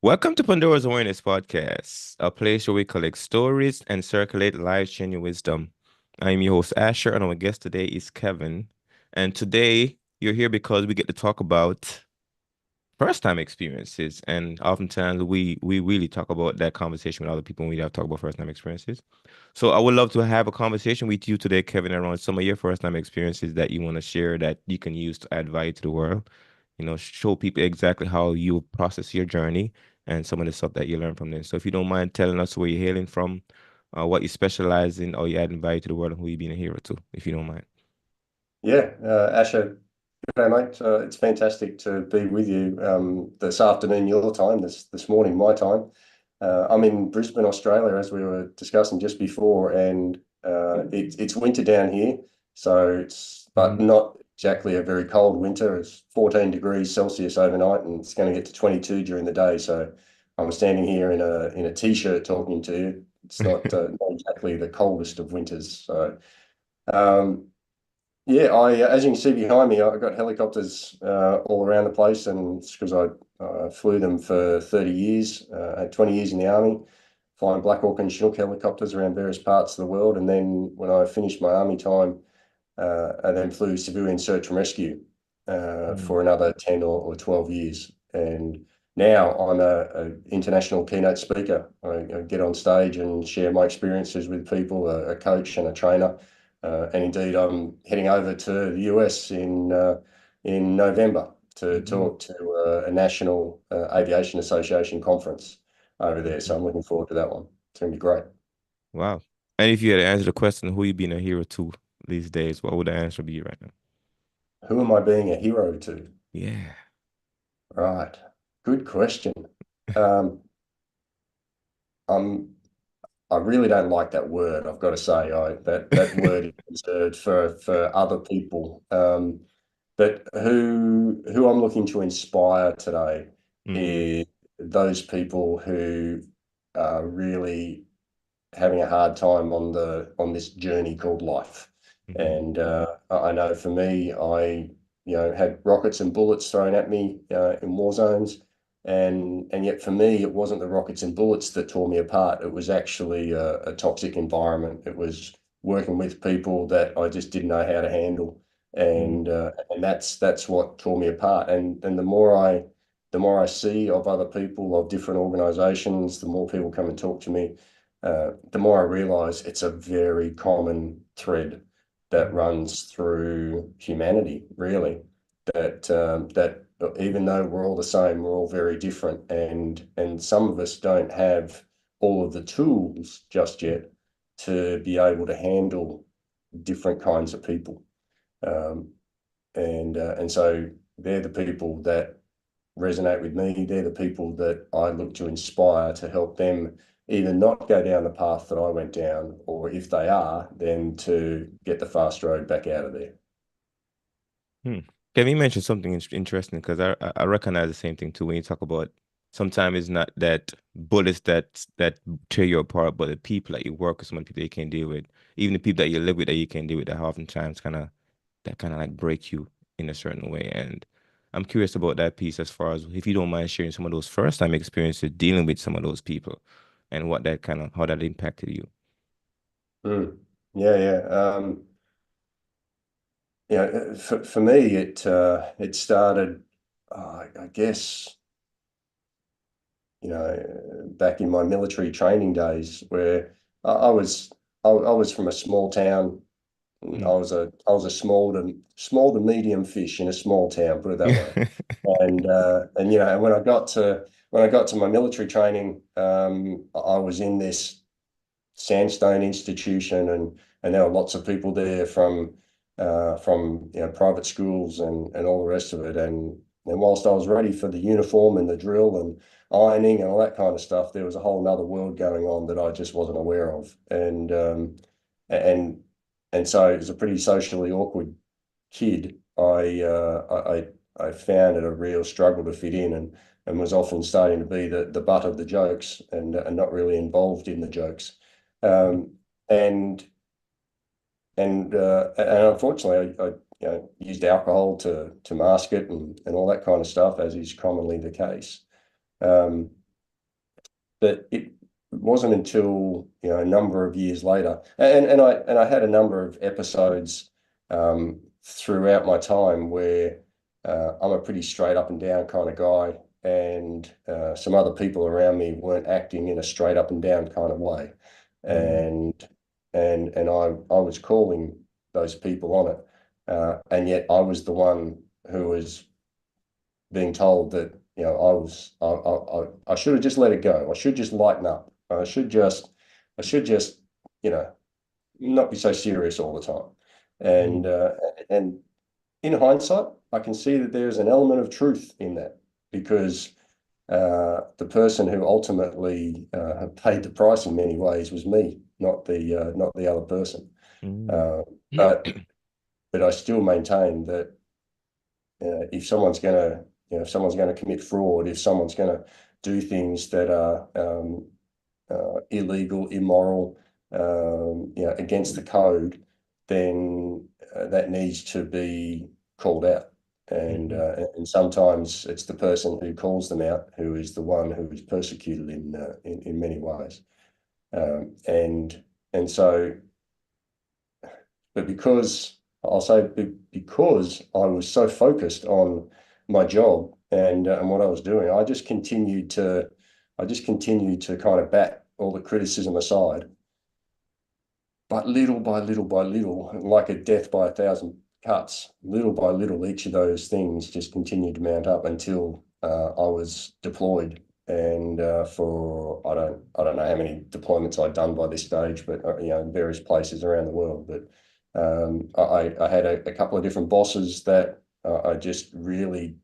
Welcome to Pandora's Awareness Podcast, a place where we collect stories and circulate life-changing wisdom. I'm your host, Asher, and our guest today is Kevin. And today you're here because we get to talk about first-time experiences. And oftentimes we really talk about that conversation with other people when we have to talk about first-time experiences. So I would love to have a conversation with you today, Kevin, around some of your first-time experiences that you want to share that you can use to add value to the world. Show people exactly how you process your journey and some of the stuff that you learn from this. So if you don't mind telling us where you're hailing from, what you specialize in, or you adding value to the world and who you being a hero to, if you don't mind. Yeah, Asher, good day, mate. It's fantastic to be with you this afternoon, your time, this morning, my time. I'm in Brisbane, Australia, as we were discussing just before, and it's winter down here, but Mhm. not exactly a very cold winter. It's 14 degrees Celsius overnight, and it's going to get to 22 during the day. So I'm standing here in a t-shirt talking to you. It's not exactly the coldest of winters. So. Um, yeah, as you can see behind me, I've got helicopters all around the place, and it's because I flew them for 30 years, had 20 years in the army, flying Black Hawk and Chinook helicopters around various parts of the world. And then when I finished my army time, I then flew civilian search and rescue Mm. for another 10 or 12 years. And now I'm a international keynote speaker. I get on stage and share my experiences with people, a coach and a trainer. And indeed, I'm heading over to the US in November to Mhm. talk to a national aviation association conference over there. So Mhm. I'm looking forward to that one. It's going to be great. Wow. And if you had to answer the question, who you being a hero to these days, what would the answer be right now? Who am I being a hero to? Yeah. Right. Good question. Um, I'm I really don't like that word, I've got to say. That word is reserved for other people. But who I'm looking to inspire today Mm. is those people who are really having a hard time on this journey called life. Mhm. And I know for me, I had rockets and bullets thrown at me in war zones, and yet for me, it wasn't the rockets and bullets that tore me apart. It was actually a toxic environment. It was working with people that I just didn't know how to handle, Mm. and that's what tore me apart. And the more I see of other people of different organizations, the more people come and talk to me, the more I realize it's a very common thread that Mm. runs through humanity, really. That even though we're all the same, we're all very different, and some of us don't have all of the tools just yet to be able to handle different kinds of people. Um, and so they're the people that resonate with me. They're the people that I look to inspire to help them either not go down the path that I went down, or if they are, then to get the fast road back out of there. Hmm. Kevin, you mentioned something interesting because I recognize the same thing too when you talk about sometimes it's not that bullets that tear you apart, but the people that you work with, some of the people that you can't deal with, even the people that you live with that you can't deal with, that oftentimes kind of like break you in a certain way. And I'm curious about that piece as far as if you don't mind sharing some of those first time experiences dealing with some of those people and what that kind of how that impacted you. Mm. Yeah, yeah. For me, it started, I guess, back in my military training days, where I was from a small town. Mm. I was a small to medium fish in a small town, put it that way. And when I got to my military training, I was in this sandstone institution, and there were lots of people there from private schools and all the rest of it. And whilst I was ready for the uniform and the drill and ironing and all that kind of stuff, there was a whole other world going on that I just wasn't aware of. And and so it was a pretty socially awkward kid. I found it a real struggle to fit in, and was often starting to be the butt of the jokes, and not really involved in the jokes. Um, and and unfortunately, I used alcohol to mask it, and all that kind of stuff, as is commonly the case. Um, but it wasn't until, a number of years later, and I had a number of episodes throughout my time where I'm a pretty straight up and down kind of guy, and some other people around me weren't acting in a straight up and down kind of way, Mm, and I was calling those people on it, and yet I was the one who was being told that, I should have just let it go. I should just lighten up. I should just, you know, not be so serious all the time. And mm, uh, and in hindsight, I can see that there's an element of truth in that, because the person who ultimately paid the price in many ways was me, not the other person. mm. Uh, but but I still maintain that if someone's going to, if someone's going to commit fraud, if someone's going to do things that are illegal, immoral, against the code, then that needs to be called out. Mhm, And sometimes it's the person who calls them out who is the one who is persecuted in many ways. And so, but because I'll say because I was so focused on my job and what I was doing, I just continued to kind of bat all the criticism aside. But little by little by little, like a death by a thousand cuts, little by little, each of those things just continued to mount up until I was deployed. And for I don't know how many deployments I'd done by this stage, but in various places around the world. But I had a couple of different bosses that I just really,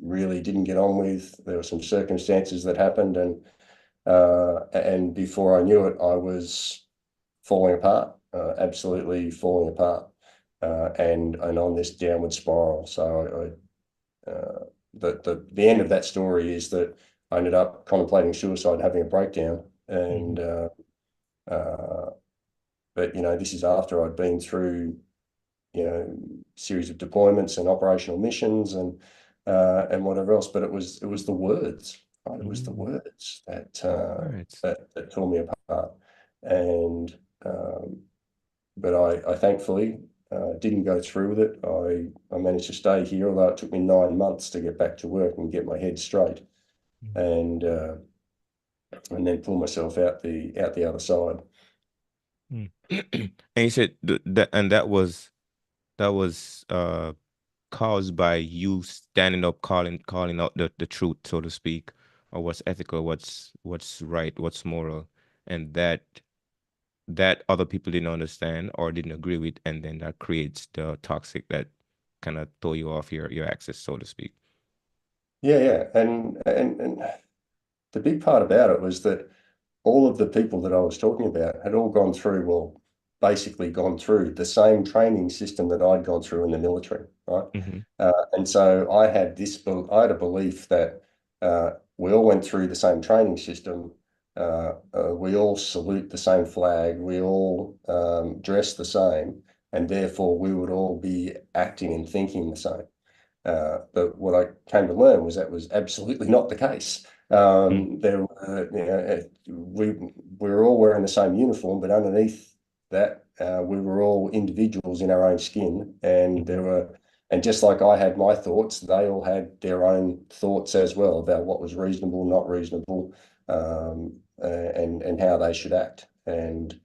really didn't get on with. There were some circumstances that happened, and before I knew it, I was falling apart, absolutely falling apart, and on this downward spiral. So the end of that story is that I ended up contemplating suicide, having a breakdown, and mhm, uh, but this is after I'd been through series of deployments and operational missions and whatever else. But it was the words, right? It was the mm. words that Right. that tore me apart, and but I thankfully didn't go through with it. I managed to stay here, although it took me 9 months to get back to work and get my head straight, Mm, and uh, and then pull myself out the other side. mm. And you said that, and that was caused by you standing up, calling out the truth, so to speak, or what's ethical, what's right, what's moral, and that other people didn't understand or didn't agree with, and then that creates the toxic that kind of throw you off your axis, so to speak. Yeah, yeah, and the big part about it was that all of the people that I was talking about had all gone through, well, basically gone through the same training system that I'd gone through in the military, right? Mm-hmm. And so I had a belief that we all went through the same training system. We all salute the same flag. We all dress the same, and therefore we would all be acting and thinking the same. But what I came to learn was that was absolutely not the case. There were, we were all wearing the same uniform, but underneath that, we were all individuals in our own skin, and Mm-hmm. and just like I had my thoughts, they all had their own thoughts as well about what was reasonable, not reasonable, and how they should act. And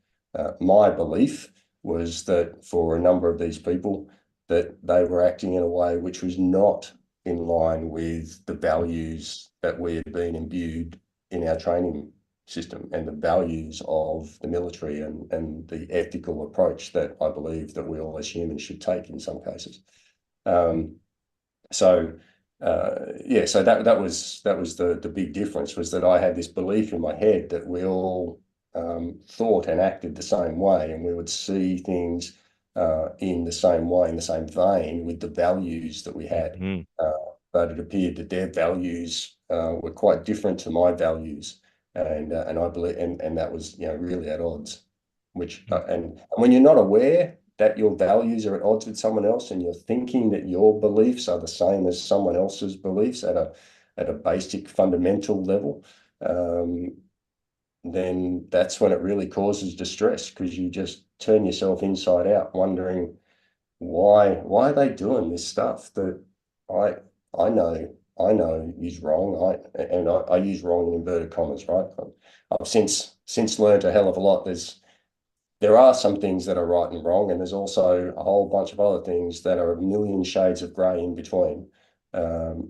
my belief was that for a number of these people, that they were acting in a way which was not in line with the values that we had been imbued in our training system and the values of the military and the ethical approach that I believe that we all as humans should take in some cases. Um, so yeah, so that was the big difference, was that I had this belief in my head that we all thought and acted the same way, and we would see things in the same way, in the same vein with the values that we had. Mm-hmm. Uh, but it appeared that their values were quite different to my values, and I believe and that was really at odds. Which and when you're not aware that your values are at odds with someone else, and you're thinking that your beliefs are the same as someone else's beliefs at a basic fundamental level, um, then that's when it really causes distress, because you just turn yourself inside out, wondering why are they doing this stuff that I I know is wrong. I use wrong in inverted commas, right? I've since learned a hell of a lot. There are some things that are right and wrong, and there's also a whole bunch of other things that are a million shades of grey in between. And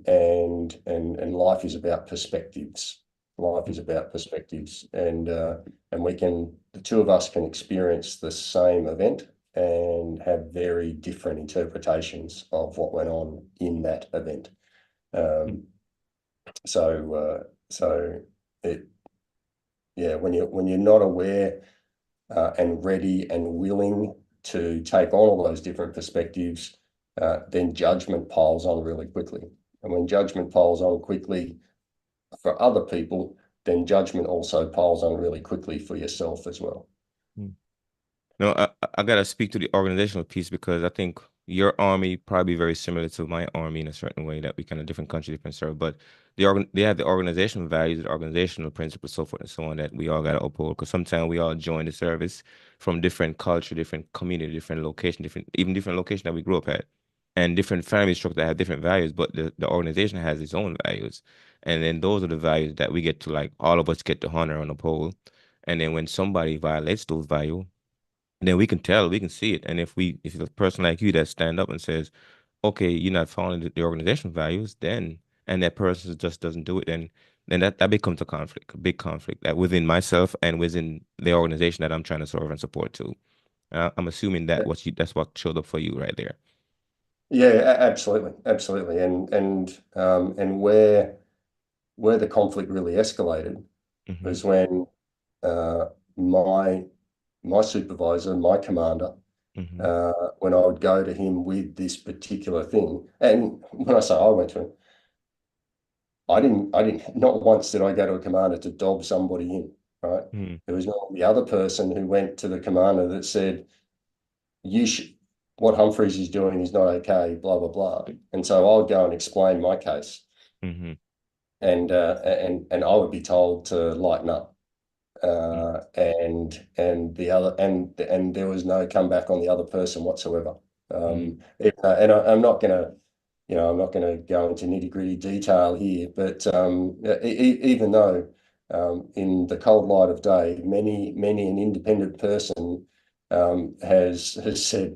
life is about perspectives. Life is about perspectives, and the two of us can experience the same event and have very different interpretations of what went on in that event. Um, so it yeah, when you're not aware and ready and willing to take on all those different perspectives, then judgment piles on really quickly. And when judgment piles on quickly for other people, then judgment also piles on really quickly for yourself as well. Mm. No, I gotta speak to the organizational piece because I think your army probably very similar to my army in a certain way that we kind of different country, different serve, but they have the organizational values, the organizational principles, so forth and so on that we all gotta uphold. Because sometimes we all join the service from different culture, different community, different location, different location that we grew up at, and different family structure that have different values, but the organization has its own values, and then those are the values that we get to like all of us get to honor on the pole, and then when somebody violates those values then we can tell, we can see it. And if a person like you that stand up and says, okay, you're not following the organizational values, then, and that person just doesn't do it, then that becomes a conflict, a big conflict that within myself and within the organization that I'm trying to serve and support too. I'm assuming that's what showed up for you right there. Yeah, absolutely, absolutely. And where the conflict really escalated Hmm. was when uh, my my supervisor, my commander, Hmm. when I would go to him with this particular thing, and when I say I went to him, not once did I go to a commander to dob somebody in, right? Hmm. It was not the other person who went to the commander that said, you should, what Humphreys is doing is not okay, blah, blah, blah. And so I would go and explain my case, Hmm. and I would be told to lighten up. And the other and there was no comeback on the other person whatsoever. Hmm. I'm not gonna, I'm not gonna go into nitty-gritty detail here, but even though in the cold light of day, many an independent person has said,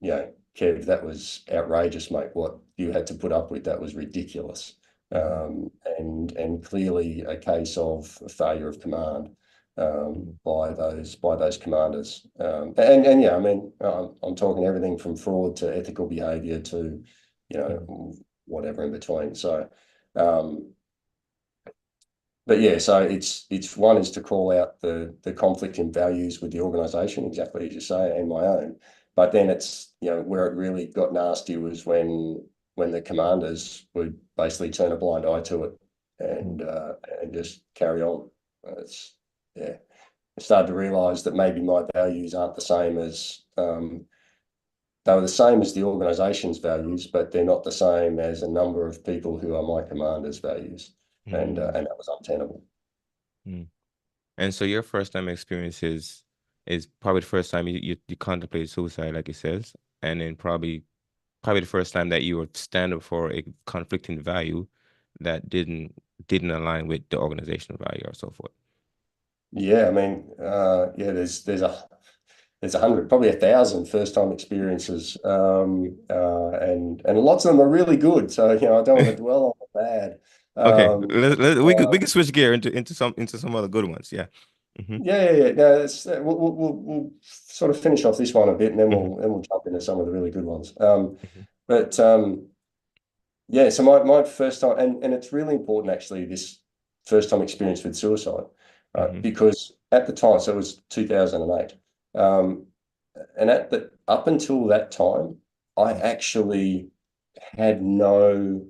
Kev, that was outrageous, mate. What you had to put up with, that was ridiculous. Hmm. And clearly a case of a failure of command Hmm. by those commanders. And yeah, I mean, I'm talking everything from fraud to ethical behaviour to, Hmm. whatever in between. So, um, but yeah, so it's one is to call out the conflict in values with the organisation, exactly as you say, and my own. But then it's, where it really got nasty was when the commanders would basically turn a blind eye to it and just carry on. It's yeah. I started to realise that maybe my values aren't the same as they were the same as the organisation's values, but they're not the same as a number of people who are my commanders' values, Hmm. and that was untenable. Hmm. And so your first time experience is probably the first time you contemplated suicide, like it says, and then probably the first time that you were stand up for a conflicting value that didn't align with the organizational value or so forth. Yeah, I mean, yeah, there's 100, probably 1,000 first time experiences, and lots of them are really good. So I don't want to dwell on the bad. Okay, Um, we can switch gear into some other good ones. Yeah. Hmm. yeah. No, we'll sort of finish off this one a bit, and then Hmm. we'll jump into some of the really good ones. Hmm. But Yeah, so my first time, and it's really important actually, this first time experience with suicide, Hmm. because at the time, so it was 2008, and up until that time, I actually had no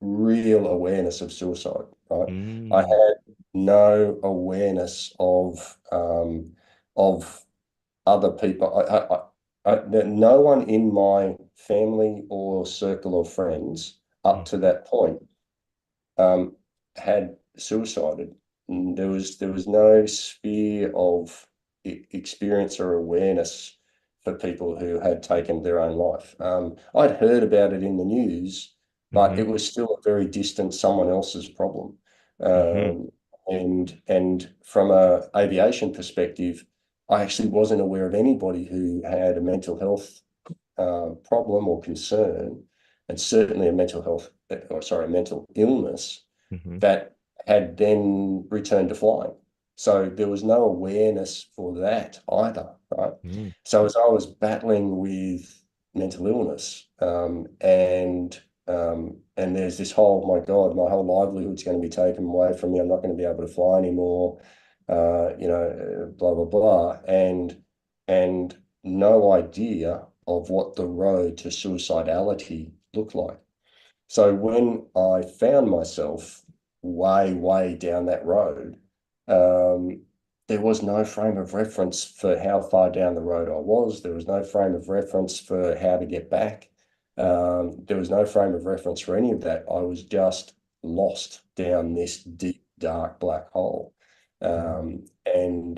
real awareness of suicide, right? I Hmm. had no awareness of other people. No one in my family or circle of friends up to that point um, had suicided, there was no sphere of experience or awareness for people who had taken their own life. I'd heard about it in the news, but Mm-hmm. it was still a very distant someone else's problem. Mm-hmm. Um, and from a aviation perspective, I actually wasn't aware of anybody who had a mental health problem or concern, and certainly a mental health, or sorry, a mental illness Mm-hmm. that had then returned to flying. So there was no awareness for that either, right? Mm-hmm. So as I was battling with mental illness, and there's this whole, my God, my whole livelihood's going to be taken away from me. I'm not going to be able to fly anymore. Blah blah blah, and no idea of what the road to suicidality looked like. So when I found myself way, way down that road, um, there was no frame of reference for how far down the road I was. There was no frame of reference for how to get back. There was no frame of reference for any of that. I was just lost down this deep, dark black hole. And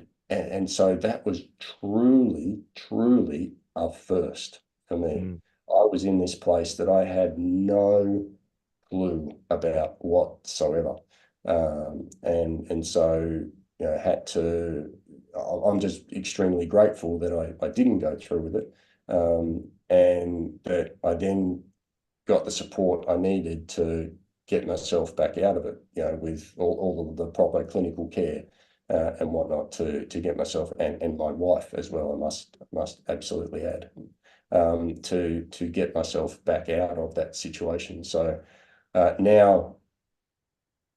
so that was truly, truly a first for me. Mm-hmm. I was in this place that I had no clue about whatsoever. And so, had to, I'm just extremely grateful that I didn't go through with it. And that I then got the support I needed to get myself back out of it, with all of the proper clinical care and whatnot to get myself and my wife as well. I must absolutely add, to get myself back out of that situation. So now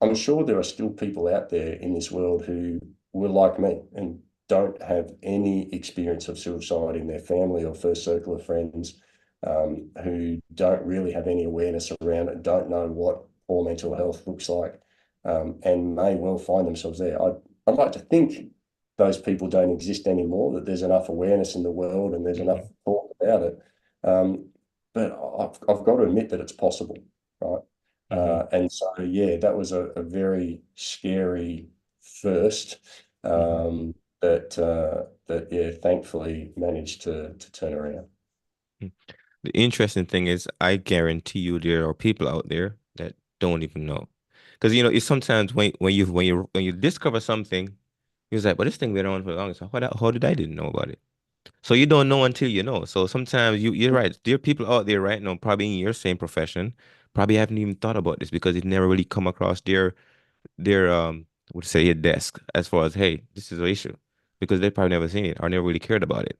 I'm sure there are still people out there in this world who were like me and don't have any experience of suicide in their family or first circle of friends, who don't really have any awareness around it, don't know what poor mental health looks like, and may well find themselves there. I'd like to think those people don't exist anymore, that there's enough awareness in the world and there's enough Mm-hmm. talk about it. But I've got to admit that it's possible, right? Mm-hmm. And so, yeah, that was a very scary first, Mm-hmm. that yeah, thankfully managed to turn around. The interesting thing is, I guarantee you there are people out there that don't even know. Because it's sometimes when you discover something, you're like, but this thing been on for the longest. How did I didn't know about it? So you don't know until you know. So sometimes you're right. There are people out there right now, probably in your same profession, probably haven't even thought about this because it never really come across their what to say, your desk as far as, hey, this is an issue. Because they probably never seen it or never really cared about it.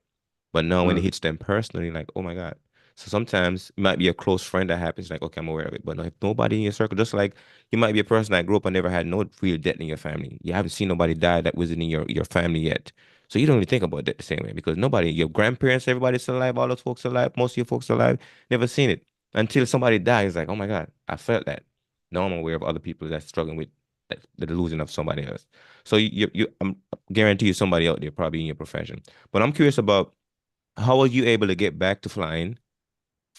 But now when it Mm, hits them personally, like, oh my God. So sometimes it might be a close friend that happens, like, okay, I'm aware of it. But no, if nobody in your circle, just like you might be a person that grew up and never had no real death in your family. You haven't seen nobody die that was in your family yet. So you don't really think about that the same way because nobody, your grandparents, everybody's still alive, all those folks alive, most of your folks alive, never seen it. Until somebody dies, like, oh my God, I felt that. Now I'm aware of other people that's struggling with the delusion of somebody else. So I'm guarantee you somebody out there probably in your profession. But I'm curious about how were you able to get back to flying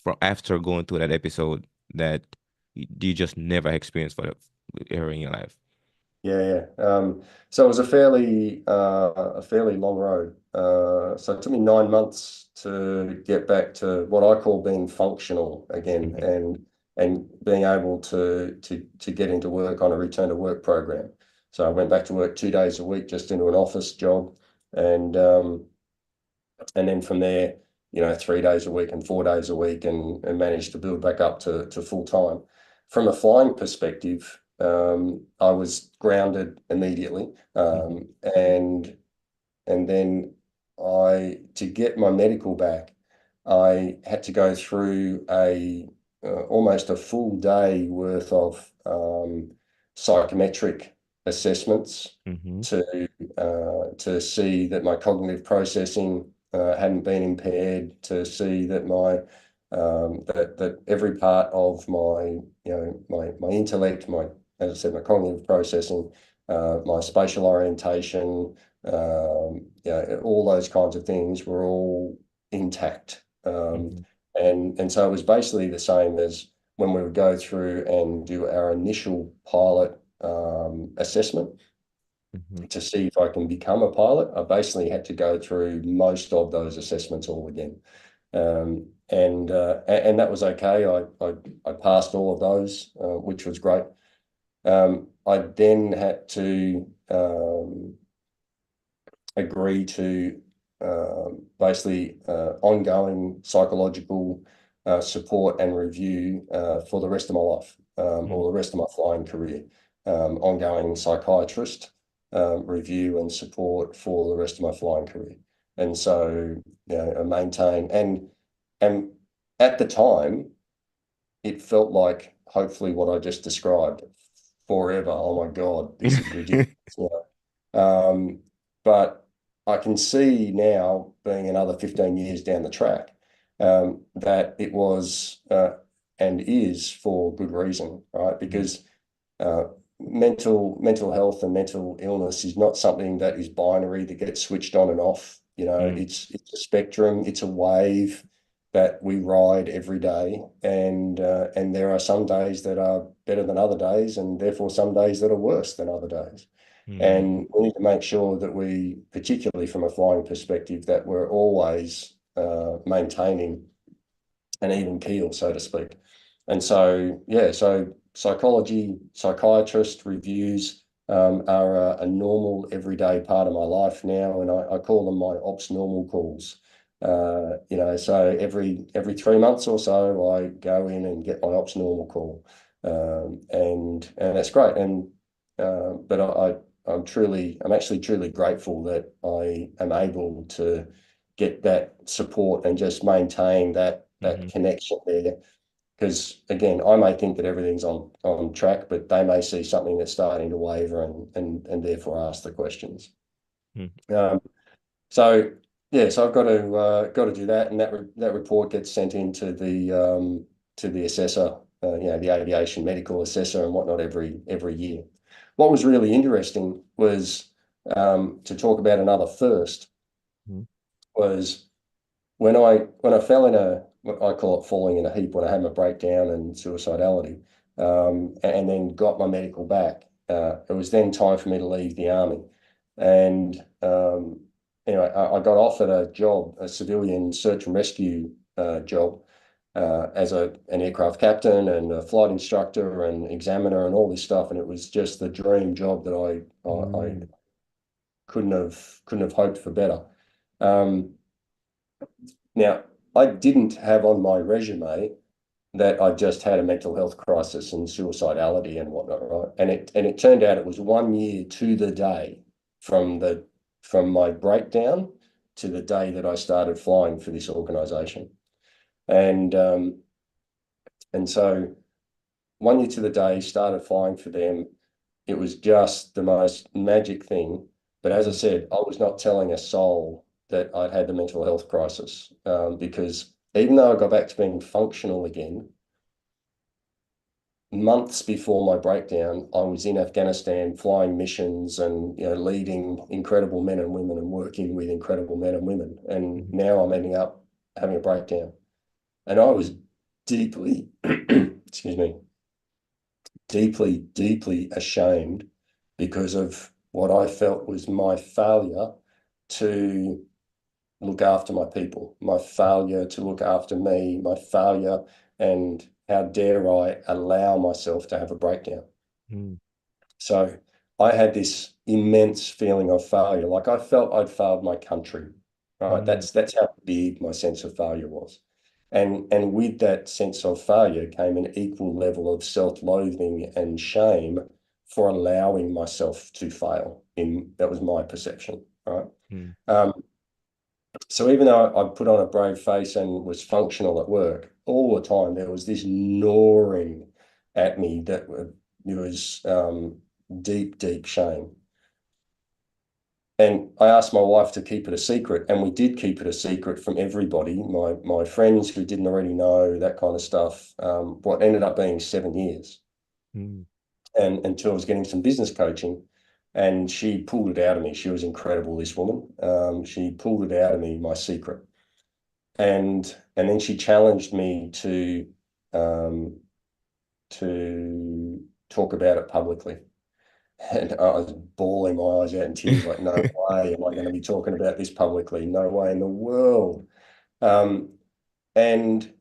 from after going through that episode that you just never experienced for ever in your life? yeah, yeah. So it was a fairly long road. So it took me 9 months to get back to what I call being functional again, Hmm. and being able to get into work on a return to work program. So I went back to work 2 days a week, just into an office job, and and then from there, 3 days a week and 4 days a week, and managed to build back up to full time. From a flying perspective, I was grounded immediately, Hmm. and then to get my medical back, I had to go through almost a full day worth of psychometric assessments Hmm. to see that my cognitive processing hadn't been impaired, to see that that every part of my intellect, as I said, my cognitive processing, my spatial orientation, all those kinds of things were all intact. Hmm. And so it was basically the same as when we would go through and do our initial pilot assessment Mhm. to see if I can become a pilot. I basically had to go through most of those assessments all again. And that was okay. I passed all of those, which was great. I then had to agree to basically ongoing psychological support and review for the rest of my life, or Mhm. the rest of my flying career. Ongoing psychiatrist review and support for the rest of my flying career. And so, I maintain and at the time, it felt like hopefully what I just described forever. Oh my God, this is ridiculous. Um, but I can see now, being another 15 years down the track, that it was and is for good reason, right? Mhm. Because uh, mental health and mental illness is not something that is binary that gets switched on and off. Mhm. It's a spectrum, it's a wave that we ride every day, and there are some days that are better than other days, and therefore some days that are worse than other days. Mhm. And we need to make sure that we, particularly from a flying perspective, that we're always maintaining an even keel, so to speak. And so, yeah, so psychology, psychiatrist reviews are a normal everyday part of my life now, and I call them my ops normal calls. So every 3 months or so, I go in and get my ops normal call, and that's great. But I'm actually truly grateful that I am able to get that support and just maintain that Mhm. connection there. Because again, I may think that everything's on track, but they may see something that's starting to waver and therefore ask the questions. Mhm. Um, so yeah, so I've got to do that, and that report gets sent into the assessor, the aviation medical assessor and whatnot every year. What was really interesting was to talk about another first Mhm. was when I fell in what I call it falling in a heap, when I had my breakdown and suicidality, and then got my medical back. It was then time for me to leave the army, and I got offered a job, a civilian search and rescue job, as an aircraft captain and a flight instructor and examiner and all this stuff, and it was just the dream job that I Mhm. couldn't have hoped for better. Um, Now, I didn't have on my resume that I just had a mental health crisis and suicidality and whatnot, right? And it turned out it was 1 year to the day from my breakdown to the day that I started flying for this organization. And and so 1 year to the day, started flying for them. It was just the most magic thing. But as I Mhm. said, I was not telling a soul that I'd had the mental health crisis, because even though I got back to being functional again, months before my breakdown, I was in Afghanistan flying missions and leading incredible men and women and working with incredible men and women. And Mhm. now I'm ending up having a breakdown. And I was deeply, excuse me, deeply, deeply ashamed because of what I felt was my failure to look after my people, my failure to look after me, my failure, and how dare I allow myself to have a breakdown. Mhm. So I had this immense feeling of failure, like I felt I'd failed my country. Right? Mhm. That's how big my sense of failure was. And with that sense of failure came an equal level of self-loathing and shame for allowing myself to fail. That was my perception, right? Mhm. Um, so even though I put on a brave face and was functional at work, all the time there was this gnawing at me that was deep, deep shame. And I asked my wife to keep it a secret, and we did keep it a secret from everybody, my friends who didn't already know, that kind of stuff. What ended up being 7 years, Mhm. and until I was getting some business coaching, and she pulled it out of me. She was incredible, this woman. She pulled it out of me, my secret, and then she challenged me um, to talk about it publicly. And I was bawling my eyes out in tears, like, no way am I going to be talking about this publicly. No way in the world. Um, and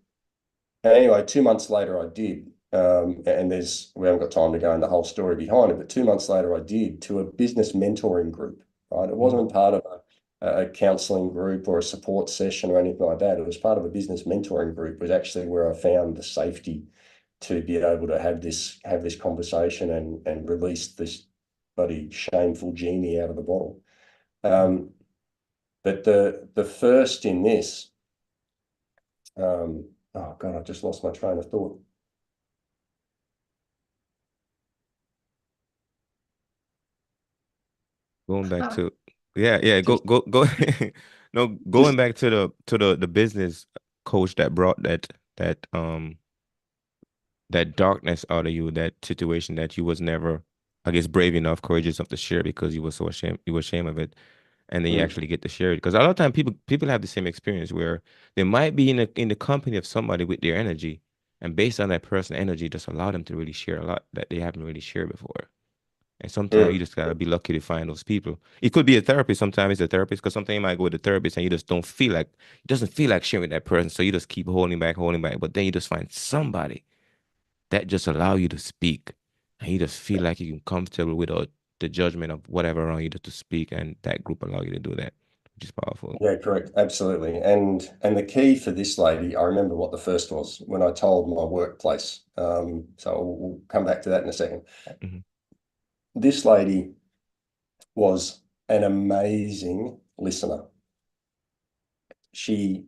anyway, 2 months later, I did. And we haven't got time to go into the whole story behind it, but 2 months later, I did to a business mentoring group, right? It Mm, wasn't part of a counseling group or a support session or anything like that. It was part of a business mentoring group, was actually where I found the safety to be able to have this conversation and release this bloody shameful genie out of the bottle. mm. But the first in this, oh God, I just lost my train of thought. Going back to, yeah, yeah, go, Just go, go. No, going just back to the business coach that brought that darkness out of you, that situation that you was never, I guess, brave enough, courageous enough to share because you were so ashamed, you were ashamed of it, and then you mm, actually get to share it. Because a lot of time people have the same experience where they might be in the company of somebody with their energy, and based on that person's energy, just allow them to really share a lot that they haven't really shared before. And sometimes you mm. just gotta be lucky to find those people. It could be a therapist. Sometimes it's a therapist because sometimes you might go with a therapist and you just don't feel like it doesn't feel like sharing with that person. So you just keep holding back, holding back. But then you just find somebody that just allow you to speak, and you just feel like you can comfortable without the judgment of whatever around you to speak, and that group allow you to do that, which is powerful. Yeah, correct. Absolutely. And the key for this lady, I remember what the first was when I told my workplace. So we'll come back to that in a second. Hmm. This lady was an amazing listener.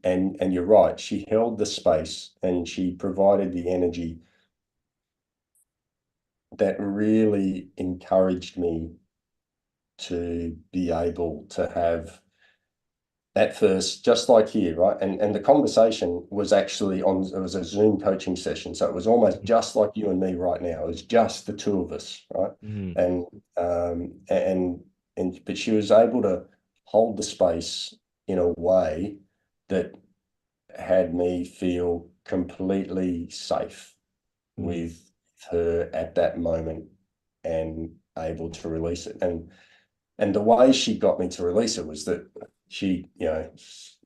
And you're right, she held the space and she provided the energy that really encouraged me to be able to have at first, just like here, right? And the conversation was actually it was a Zoom coaching session. So it was almost just like you and me right now. It was just the two of us, right? Hmm. And um and but she was able to hold the space in a way that had me feel completely safe Hmm. with her at that moment and able to release it. And the way she got me to release it was that she,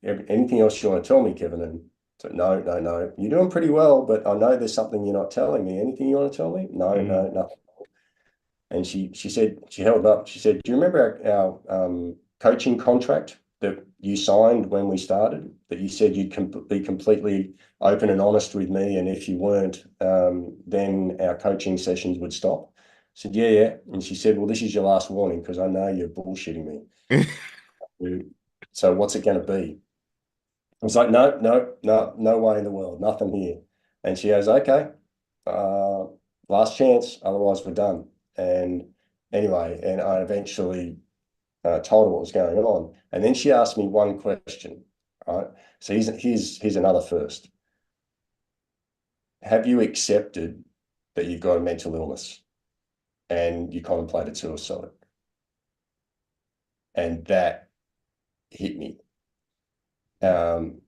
anything else you want to tell me, Kevin? And so, no, no, no, you're doing pretty well, but I know there's something you're not telling me. Anything you want to tell me? No, Hmm. no, nothing. And she said, she held up, she said, do you remember our coaching contract that you signed when we started? That you said you'd be completely open and honest with me, and if you weren't, then our coaching sessions would stop. I said, yeah, yeah. And she said, well, this is your last warning because I know you're bullshitting me. So what's it going to be? I was like, no, no, no, no way in the world, nothing here. And she goes, okay, uh, last chance, otherwise we're done. And anyway, and I eventually told her what was going on. And then she asked me one question, right? So here's another first. Have you accepted that you've got a mental illness and you contemplated suicide? And that hit me. And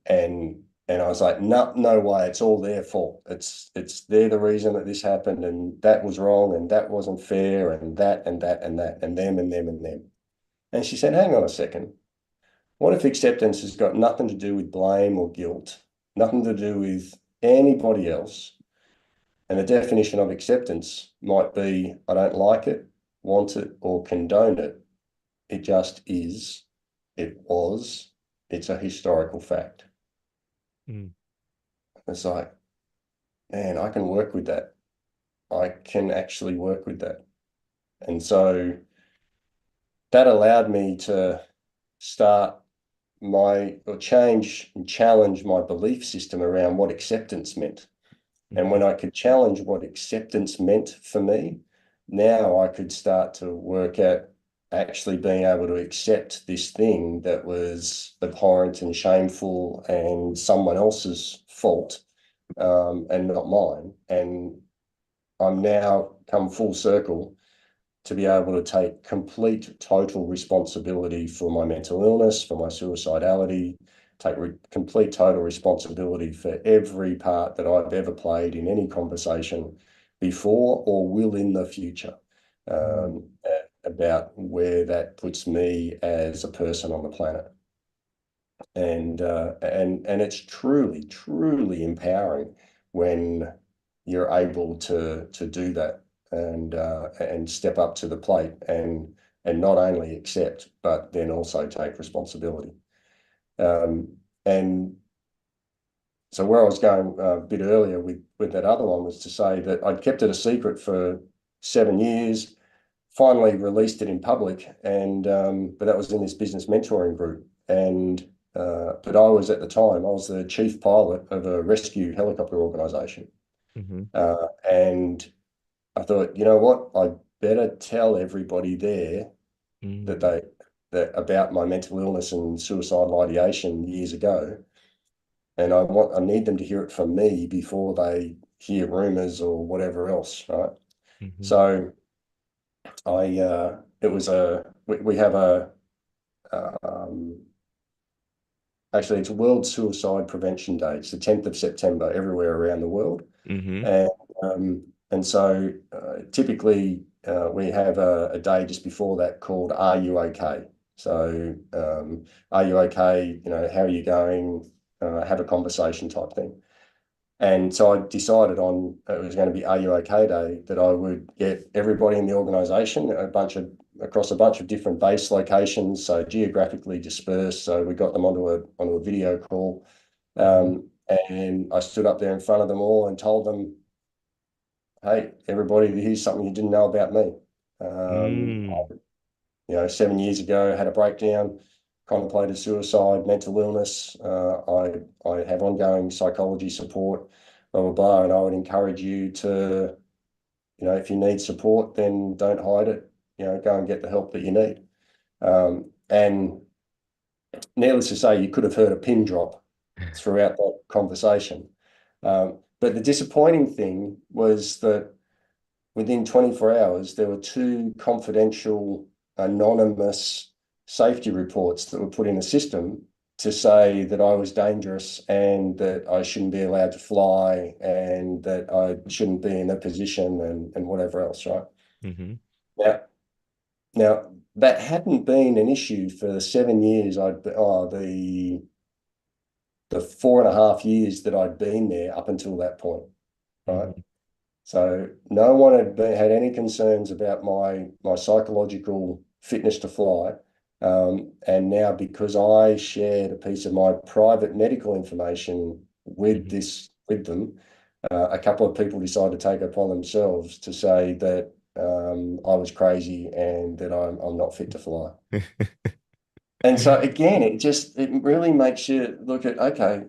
I was like, no, no way, it's all their fault. They're the reason that this happened, and that was wrong, and that wasn't fair, and that and that and that, and them and them and them. And she said, hang on a second. What if acceptance has got nothing to do with blame or guilt, nothing to do with anybody else? And the definition of acceptance might be I don't like it, want it, or condone it. It just is, it was, it's a historical fact. Hmm. It's like, man, I can work with that. I can actually work with that. And so that allowed me to start or change and challenge my belief system around what acceptance meant. And Hmm. when I could challenge what acceptance meant for me, now I could start to work at actually being able to accept this thing that was abhorrent and shameful and someone else's fault, and not mine. And I'm now come full circle to be able to take complete, total responsibility for my mental illness, for my suicidality, take complete, total responsibility for every part that I've ever played in any conversation before or will in the future. Mm. about where that puts me as a person on the planet. And it's truly, truly empowering when you're able to do that and step up to the plate and not only accept, but then also take responsibility. And so where I was going a bit earlier with that other one was to say that I'd kept it a secret for 7 years, finally released it in public, and but that was in this business mentoring group. And but I was at the time, I was the chief pilot of a rescue helicopter organization. Mm-hmm. And I thought, you know what, I better tell everybody there that Mm. they that about my mental illness and suicidal ideation years ago. And I need them to hear it from me before they hear rumors or whatever else, right? Mm-hmm. So it was we have um, actually it's World Suicide Prevention Day. It's the 10th of September everywhere around the world. Mm-hmm. And so typically we have a day just before that called Are You Okay? So are you okay? You know, how are you going? Have a conversation type thing. And so I decided on it was going to be Are You Okay Day that I would get everybody in the organization, across a bunch of different base locations, so geographically dispersed. So we got them onto a video call. Mm-hmm. And I stood up there in front of them all and told them, hey, everybody, here's something you didn't know about me. Mm. 7 years ago, had a breakdown, contemplated suicide, mental illness. I have ongoing psychology support, blah, blah, blah. And I would encourage you to, if you need support, then don't hide it. Go and get the help that you need. And needless to say, you could have heard a pin drop throughout that conversation. But the disappointing thing was that within 24 hours, there were two confidential, anonymous safety reports that were put in the system to say that I was dangerous and that I shouldn't be allowed to fly and that I shouldn't be in a position and whatever else, right? Mm-hmm. Now, now that hadn't been an issue for the 7 years the 4.5 years that I'd been there up until that point, right? Mm-hmm. So no one had any concerns about my psychological fitness to fly. And now because I shared a piece of my private medical information Mm-hmm. with them, a couple of people decided to take it upon themselves to say that I was crazy and that I'm not fit to fly. And so again, it really makes you look at, okay,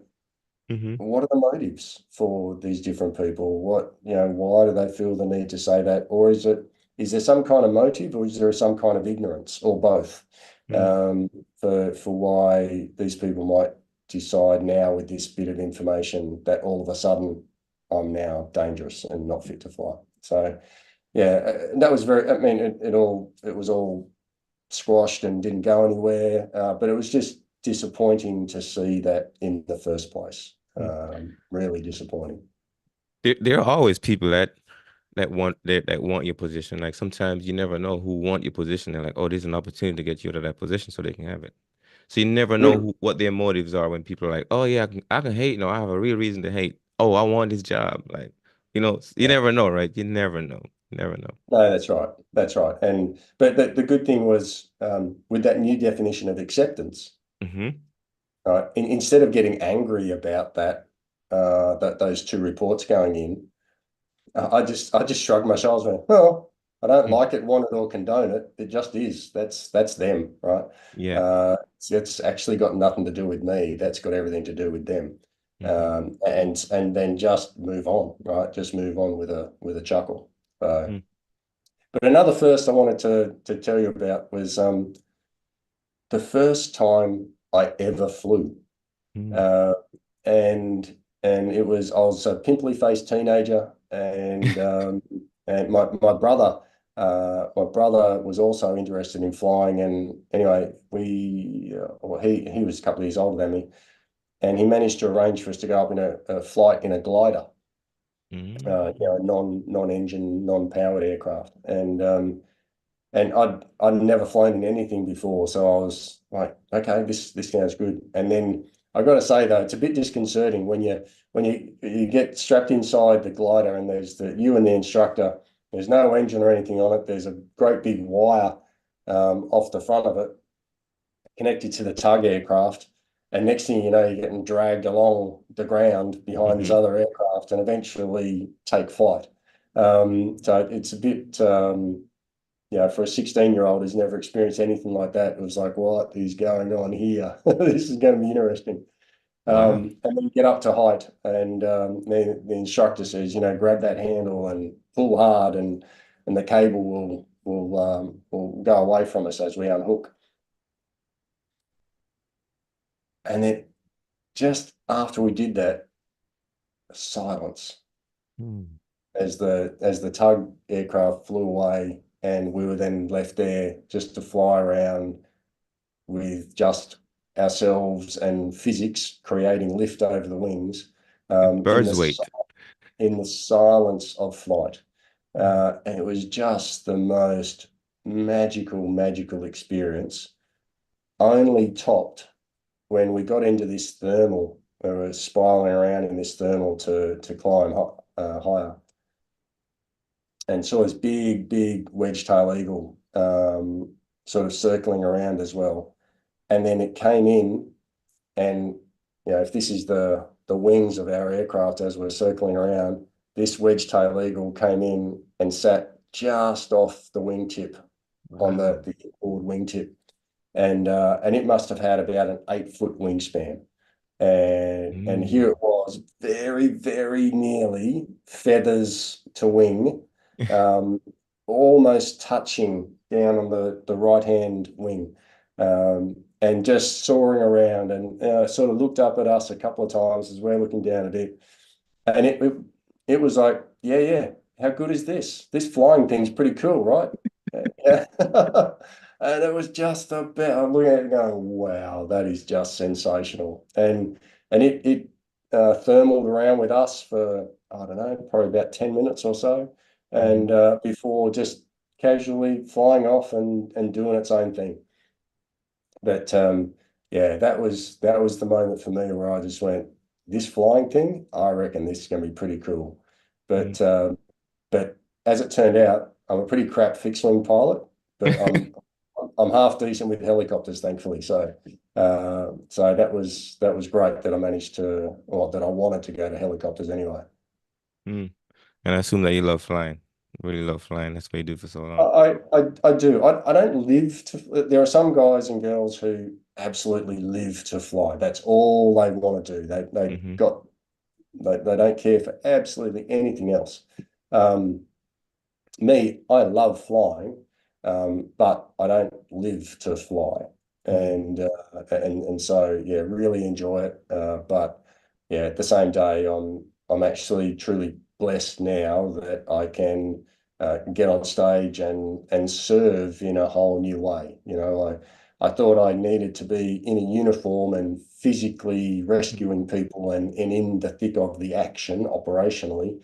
Mm-hmm. what are the motives for these different people? Why do they feel the need to say that? Or is there some kind of motive or is there some kind of ignorance or both Mm. for why these people might decide now with this bit of information that all of a sudden I'm now dangerous and not fit to fly. So yeah, that was I mean, it was all squashed and didn't go anywhere. But it was just disappointing to see that in the first place. Mm. Really disappointing. There are always people that want your position. Like sometimes you never know who want your position. They're like, oh, there's an opportunity to get you out of that position so they can have it. So you never know Mm. what their motives are when people are like, oh yeah, I can hate. No, I have a real reason to hate. Oh, I want this job. Like, you Yeah. never know, right? You never know. You never know. No, that's right. That's right. And but the good thing was with that new definition of acceptance, Mm-hmm. instead of getting angry about that those two reports going in, I just shrugged my shoulders and went, well, I don't Mm. like it, want it, or condone it. It just is. That's them, right? Yeah. It's actually got nothing to do with me. That's got everything to do with them. Mm-hmm. And then just move on, right? Just move on with a chuckle. Mm. But another first I wanted to tell you about was the first time I ever flew. Mm. Uh, and I was a pimply faced teenager, and my brother was also interested in flying, and anyway well, he was a couple of years older than me, and he managed to arrange for us to go up in a flight in a glider, Mm. non-engine, non-powered aircraft, and And I'd never flown in anything before, so I was like, okay, this sounds good. And then I got to say though, it's a bit disconcerting when you get strapped inside the glider and there's you and the instructor. There's no engine or anything on it. There's a great big wire off the front of it connected to the tug aircraft. And next thing you know, you're getting dragged along the ground behind this Hmm. other aircraft and eventually take flight. So it's a bit, for a 16-year-old who's never experienced anything like that, it was like, what is going on here? This is going to be interesting. Wow. And then you get up to height, and the instructor says, grab that handle and pull hard, and the cable will go away from us as we unhook. And then just after we did that, silence Mm. as the tug aircraft flew away, and we were then left there just to fly around with just ourselves and physics creating lift over the wings um, in Bird's the weight. in the silence of flight. Mm. And it was just the most magical experience, only topped when we got into this thermal. We were spiraling around in this thermal to climb higher, and saw this big wedge-tail eagle sort of circling around as well. And then it came in, and if this is the wings of our aircraft as we're circling around, this wedge-tail eagle came in and sat just off the wingtip on Wow. the forward wingtip, and it must have had about an 8 foot wingspan. And here Mm. it was, very nearly feathers to wing, um, almost touching down on the right hand wing, and just soaring around, and sort of looked up at us a couple of times as we're looking down at it. And it was like, yeah, how good is this? This flying thing's pretty cool, right? Yeah. And it was just about, I'm looking at it going, wow, that is just sensational. And it thermaled around with us for, I don't know, probably about 10 minutes or so. And Hmm. before just casually flying off and doing its own thing. But yeah, that was the moment for me where I just went, this flying thing, I reckon this is going to be pretty cool. Mm. But but as it turned out, I'm a pretty crap fixed wing pilot, but I'm half decent with helicopters, thankfully. So that was great that I managed to, or that I wanted to go to helicopters anyway. Mm. And I assume that you love flying. Really love flying. That's what you do for so long. I do. I don't live to. There are some guys and girls who absolutely live to fly. That's all they want to do. Hmm. They don't care for absolutely anything else. Um, Me, I love flying, but I don't live to fly, Mm. and so yeah, really enjoy it. But yeah, at the same day, I'm actually truly blessed now that I can get on stage and serve in a whole new way. I thought I needed to be in a uniform and physically rescuing people and in the thick of the action operationally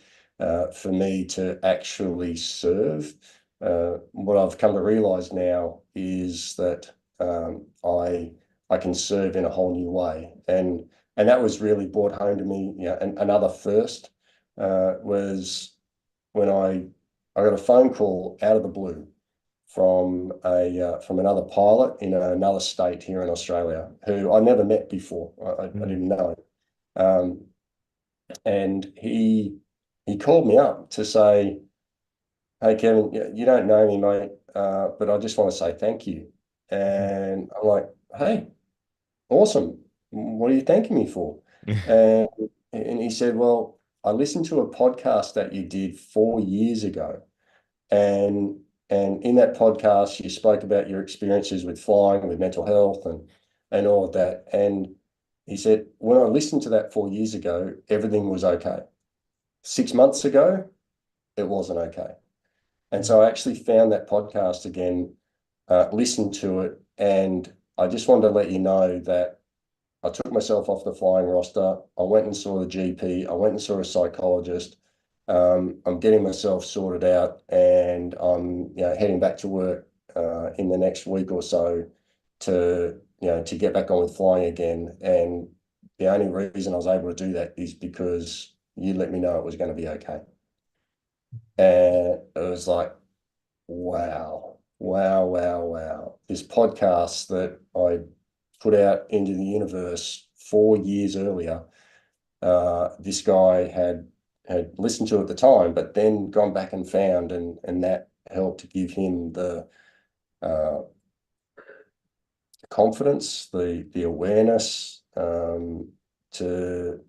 for me to actually serve. What I've come to realize now is that I can serve in a whole new way, and that was really brought home to me. And another first was when I got a phone call out of the blue from another pilot in another state here in Australia who I never met before. I Mm. didn't know. Um, and he called me up to say, "Hey Kevin, you don't know me, mate, but I just want to say thank you." And I'm like, "Hey, awesome! What are you thanking me for?" And and he said, "Well, I listened to a podcast that you did 4 years ago, and and in that podcast you spoke about your experiences with flying, with mental health, and all of that." And he said, "When I listened to that 4 years ago, everything was okay. 6 months ago, it wasn't okay." And Mm. so I actually found that podcast again, listened to it, and I just wanted to let you know that I took myself off the flying roster. I went and saw the GP. I went and saw a psychologist. I'm getting myself sorted out, and I'm heading back to work in the next week or so to get back on with flying again. And the only reason I was able to do that is because you let me know it was going to be okay. And it was like, wow, wow, wow, wow. This podcast that I put out into the universe 4 years earlier, this guy had listened to at the time, but then gone back and found, and that helped to give him the uh, confidence, the awareness, to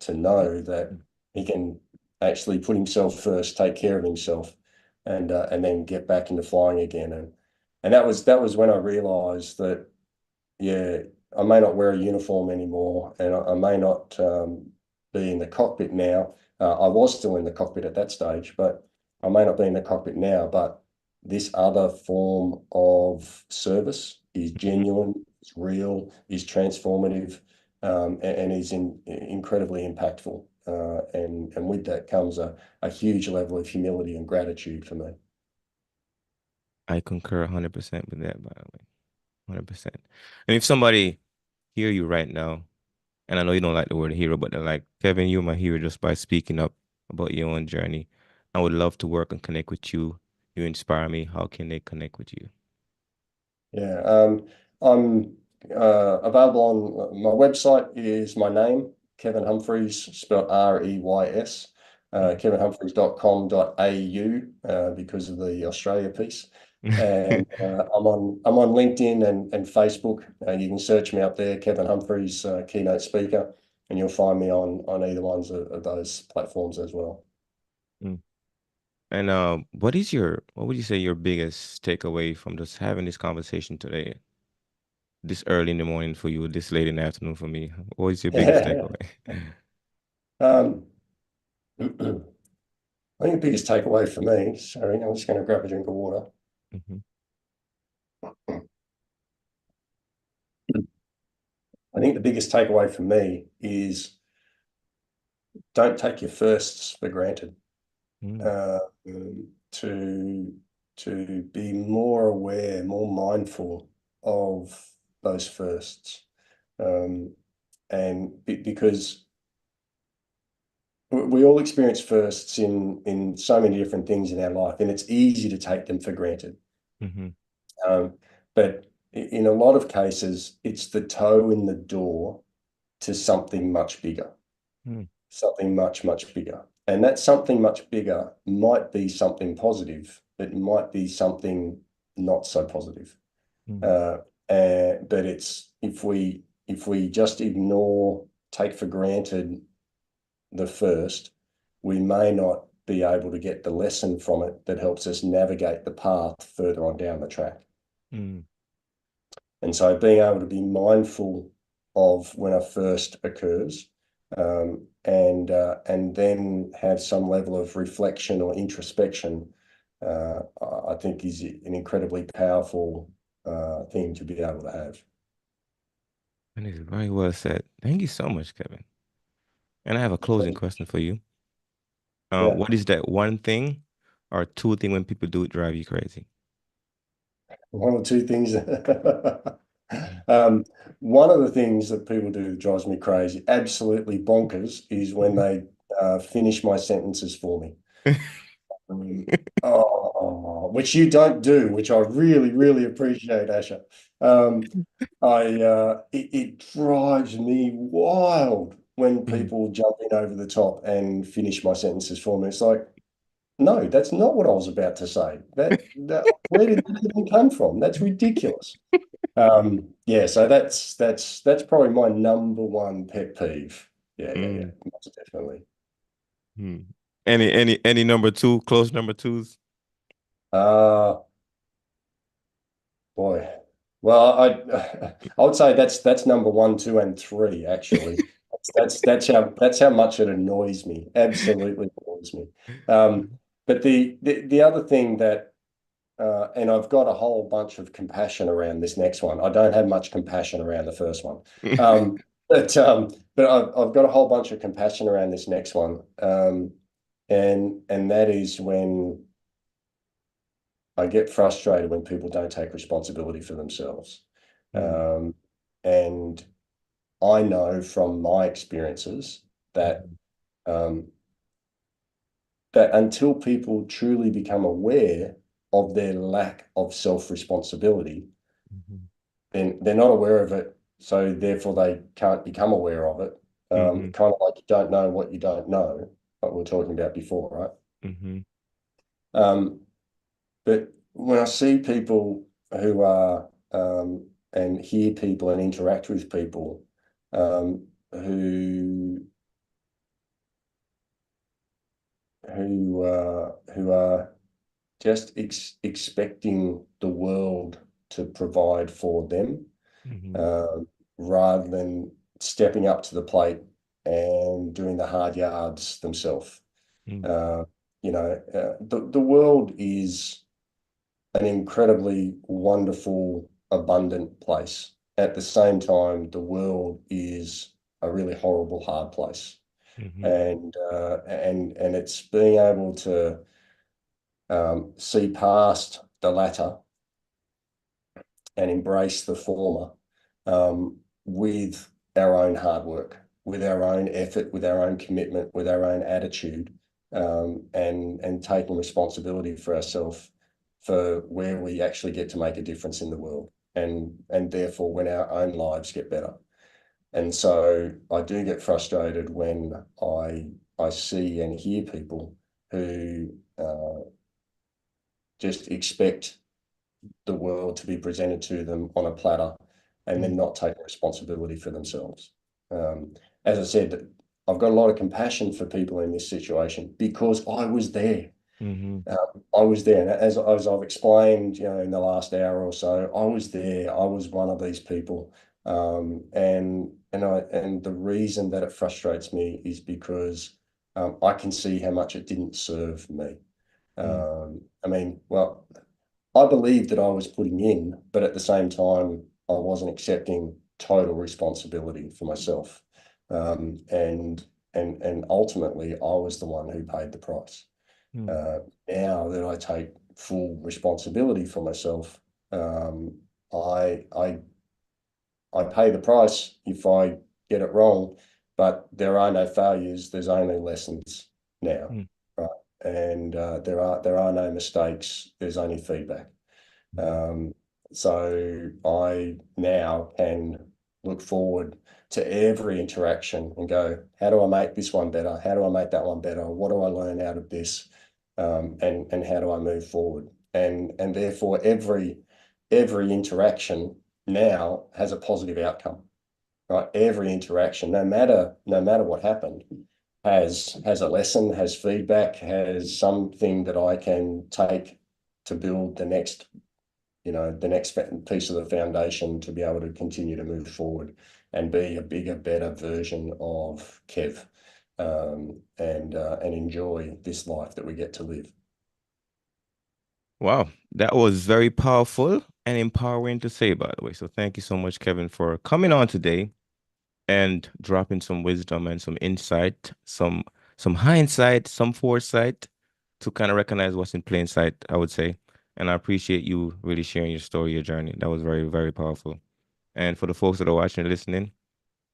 know that he can actually put himself first, take care of himself, and then get back into flying again. And that was when I realized that, yeah, I may not wear a uniform anymore, and I may not be in the cockpit now. I was still in the cockpit at that stage, but I may not be in the cockpit now. But this other form of service is genuine, is real, is transformative, and is incredibly impactful. And with that comes a huge level of humility and gratitude for me. I concur 100% with that, by the way. 100%. And if somebody hear you right now, and I know you don't like the word hero, but they're like, Kevin, you're my hero just by speaking up about your own journey. I would love to work and connect with you. You inspire me. How can they connect with you? Yeah, I'm available on my website is my name, Kevin Humphreys, spelled Reys, kevinhumphreys.com.au, because of the Australia piece. And I'm on LinkedIn and Facebook. You can search me up there, Kevin Humphreys, keynote speaker, and you'll find me on either ones of those platforms as well. Mm. And what would you say your biggest takeaway from just having this conversation today? This early in the morning for you, this late in the afternoon for me. What is your biggest takeaway? Um, I think the biggest takeaway for me, sorry, I'm just going to grab a drink of water. Mhm. I think the biggest takeaway for me is don't take your firsts for granted. Mm, Uh, to to be more aware, more mindful of those firsts, and because we all experience firsts in so many different things in our life, and it's easy to take them for granted. mhm, But in a lot of cases, it's the toe in the door to something much bigger, mm, something much, much bigger. And that something much bigger might be something positive. It might be something not so positive. mm, Uh, but it's if we just ignore, take for granted the first, we may not be able to get the lesson from it that helps us navigate the path further on down the track. mm. And so being able to be mindful of when a first occurs, and then have some level of reflection or introspection, uh, I think is an incredibly powerful thing to be able to have. And it's very well said. Thank you so much, Kevin. And I have a closing question for you. Yeah, What is that one thing or two thing when people do it drive you crazy? one or two things. Um, one of the things that people do that drives me crazy, absolutely bonkers, is when they finish my sentences for me. Which you don't do, which I really, really appreciate, Asher. Um, it drives me wild when Mm, people jump in over the top and finish my sentences for me. It's like, no, that's not what I was about to say. Where did that even come from? That's ridiculous. Yeah, so that's probably my number one pet peeve. Yeah, yeah, yeah, mm, most definitely. mm. Any number two, close number twos? Uh Boy, well, I would say that's number one, two, and three actually. That's how much it annoys me. Absolutely annoys me. Um, but the other thing that and I've got a whole bunch of compassion around this next one. I don't have much compassion around the first one, but I've got a whole bunch of compassion around this next one, and that is when I get frustrated when people don't take responsibility for themselves. Mm-hmm. Um, and I know from my experiences that um, that until people truly become aware of their lack of self-responsibility, Mm-hmm. then they're not aware of it, so therefore they can't become aware of it. Mm-hmm. Kind of like you don't know what you don't know, like we were talking about before, right? Mm-hmm. Um, but when I see people who are and hear people and interact with people um, who who are just expecting the world to provide for them, Mm-hmm. um, rather than stepping up to the plate and doing the hard yards themselves. Uh, the world is an incredibly wonderful, abundant place. At the same time, the world is a really horrible, hard place. Mm-hmm. And it's being able to see past the latter and embrace the former, with our own hard work, with our own effort, with our own commitment, with our own attitude, and taking responsibility for ourselves for where we actually get to make a difference in the world, and therefore when our own lives get better. And so I do get frustrated when I see and hear people who just expect the world to be presented to them on a platter and then not taking responsibility for themselves. As I said, I've got a lot of compassion for people in this situation because I was there. Mm-hmm. I was there, and as I've explained, in the last hour or so, I was there. I was one of these people, and the reason that it frustrates me is because I can see how much it didn't serve me. I mean, well, I believed that I was putting in, but at the same time, I wasn't accepting total responsibility for myself. And ultimately, I was the one who paid the price. Mm-hmm. Uh, Now that I take full responsibility for myself, um, I pay the price if I get it wrong, but there are no failures. There's only lessons now, right? And there are no mistakes. There's only feedback. Um, so I now can look forward to every interaction and go, how do I make this one better? How do I make that one better? What do I learn out of this? And how do I move forward? And therefore every interaction now has a positive outcome, right? Every interaction, no matter what happened, has a lesson, has feedback, has something that I can take to build the next piece of the foundation to be able to continue to move forward and be a bigger, better version of Kev, and enjoy this life that we get to live. Wow, that was very powerful and empowering to say, by the way. So thank you so much, Kevin, for coming on today and dropping some wisdom and some insight, some hindsight, some foresight to kind of recognize what's in plain sight, I would say. And I appreciate you really sharing your story, your journey. That was very, very powerful. And for the folks that are watching and listening,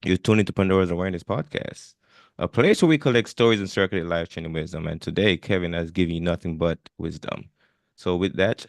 you're tuning to Pandora's Awareness Podcast, a place where we collect stories and circulate life-changing wisdom. And today, Kevin has given you nothing but wisdom. So with that,